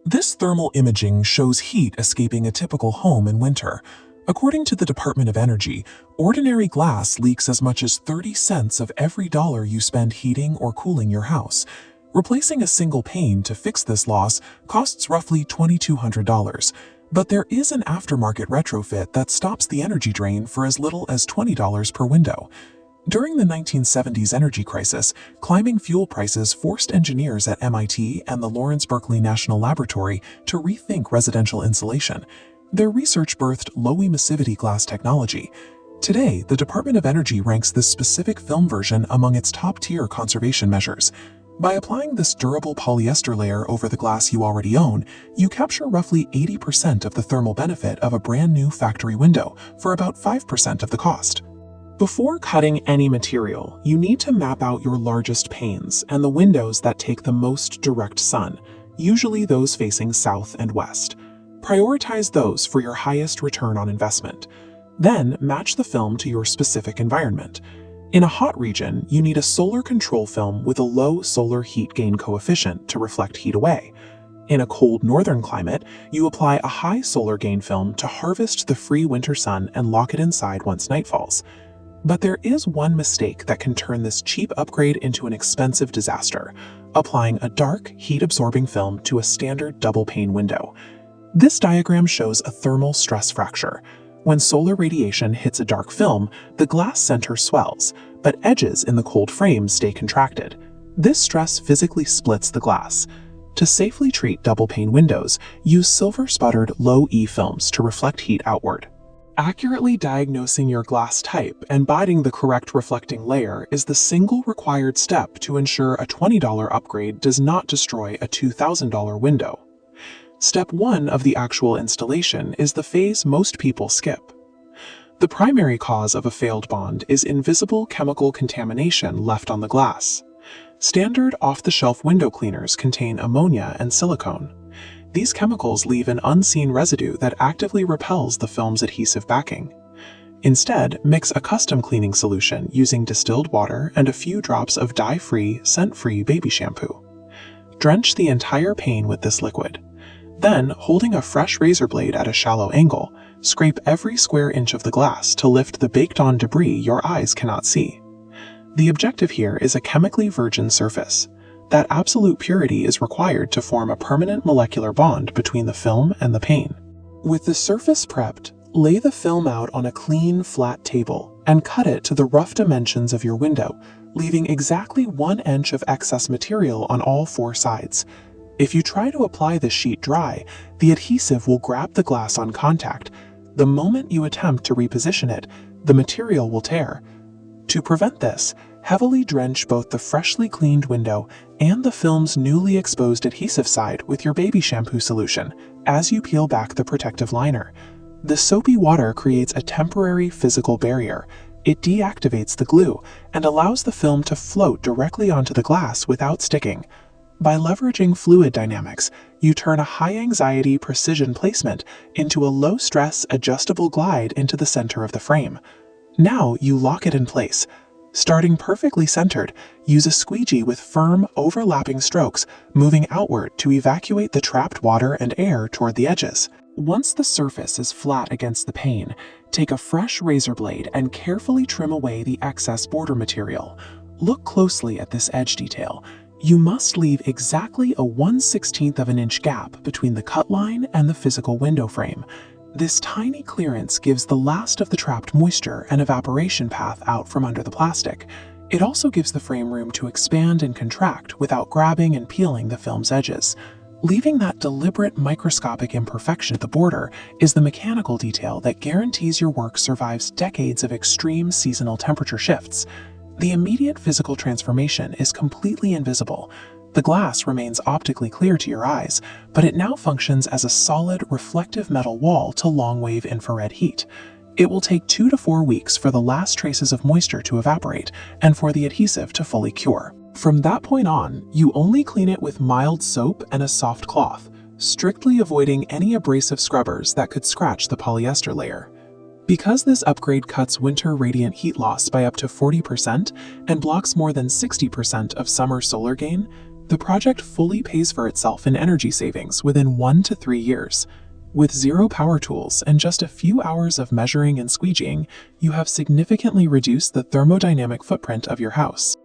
This thermal imaging shows heat escaping a typical home in winter. According to the Department of Energy, ordinary glass leaks as much as 30 cents of every dollar you spend heating or cooling your house. Replacing a single pane to fix this loss costs roughly $2,200. But there is an aftermarket retrofit that stops the energy drain for as little as $20 per window. During the 1970s energy crisis, climbing fuel prices forced engineers at MIT and the Lawrence Berkeley National Laboratory to rethink residential insulation. Their research birthed low-emissivity glass technology. Today, the Department of Energy ranks this specific film version among its top-tier conservation measures. By applying this durable polyester layer over the glass you already own, you capture roughly 80% of the thermal benefit of a brand new factory window for about 5% of the cost. Before cutting any material, you need to map out your largest panes and the windows that take the most direct sun, usually those facing south and west. Prioritize those for your highest return on investment. Then match the film to your specific environment. In a hot region, you need a solar control film with a low solar heat gain coefficient to reflect heat away. In a cold northern climate, you apply a high solar gain film to harvest the free winter sun and lock it inside once night falls. But there is one mistake that can turn this cheap upgrade into an expensive disaster: applying a dark, heat-absorbing film to a standard double-pane window. This diagram shows a thermal stress fracture. When solar radiation hits a dark film, the glass center swells, but edges in the cold frame stay contracted. This stress physically splits the glass. To safely treat double-pane windows, use silver-sputtered low-E films to reflect heat outward. Accurately diagnosing your glass type and buying the correct reflecting layer is the single required step to ensure a $20 upgrade does not destroy a $2,000 window. Step 1 of the actual installation is the phase most people skip. The primary cause of a failed bond is invisible chemical contamination left on the glass. Standard off-the-shelf window cleaners contain ammonia and silicone. These chemicals leave an unseen residue that actively repels the film's adhesive backing. Instead, mix a custom cleaning solution using distilled water and a few drops of dye-free, scent-free baby shampoo. Drench the entire pane with this liquid. Then, holding a fresh razor blade at a shallow angle, scrape every square inch of the glass to lift the baked-on debris your eyes cannot see. The objective here is a chemically virgin surface. That absolute purity is required to form a permanent molecular bond between the film and the pane. With the surface prepped, lay the film out on a clean, flat table and cut it to the rough dimensions of your window, leaving exactly 1 inch of excess material on all 4 sides. If you try to apply the sheet dry, the adhesive will grab the glass on contact. The moment you attempt to reposition it, the material will tear. To prevent this, heavily drench both the freshly cleaned window and the film's newly exposed adhesive side with your baby shampoo solution as you peel back the protective liner. The soapy water creates a temporary physical barrier. It deactivates the glue and allows the film to float directly onto the glass without sticking. By leveraging fluid dynamics, you turn a high-anxiety precision placement into a low-stress adjustable glide into the center of the frame. Now you lock it in place. Starting perfectly centered, use a squeegee with firm, overlapping strokes, moving outward to evacuate the trapped water and air toward the edges. Once the surface is flat against the pane, take a fresh razor blade and carefully trim away the excess border material. Look closely at this edge detail. You must leave exactly a 1/16 of an inch gap between the cut line and the physical window frame. This tiny clearance gives the last of the trapped moisture an evaporation path out from under the plastic. It also gives the frame room to expand and contract without grabbing and peeling the film's edges. Leaving that deliberate microscopic imperfection at the border is the mechanical detail that guarantees your work survives decades of extreme seasonal temperature shifts. The immediate physical transformation is completely invisible. The glass remains optically clear to your eyes, but it now functions as a solid, reflective metal wall to long-wave infrared heat. It will take 2 to 4 weeks for the last traces of moisture to evaporate and for the adhesive to fully cure. From that point on, you only clean it with mild soap and a soft cloth, strictly avoiding any abrasive scrubbers that could scratch the polyester layer. Because this upgrade cuts winter radiant heat loss by up to 40% and blocks more than 60% of summer solar gain, The project fully pays for itself in energy savings within 1 to 3 years. With zero power tools and just a few hours of measuring and squeegeeing, you have significantly reduced the thermodynamic footprint of your house.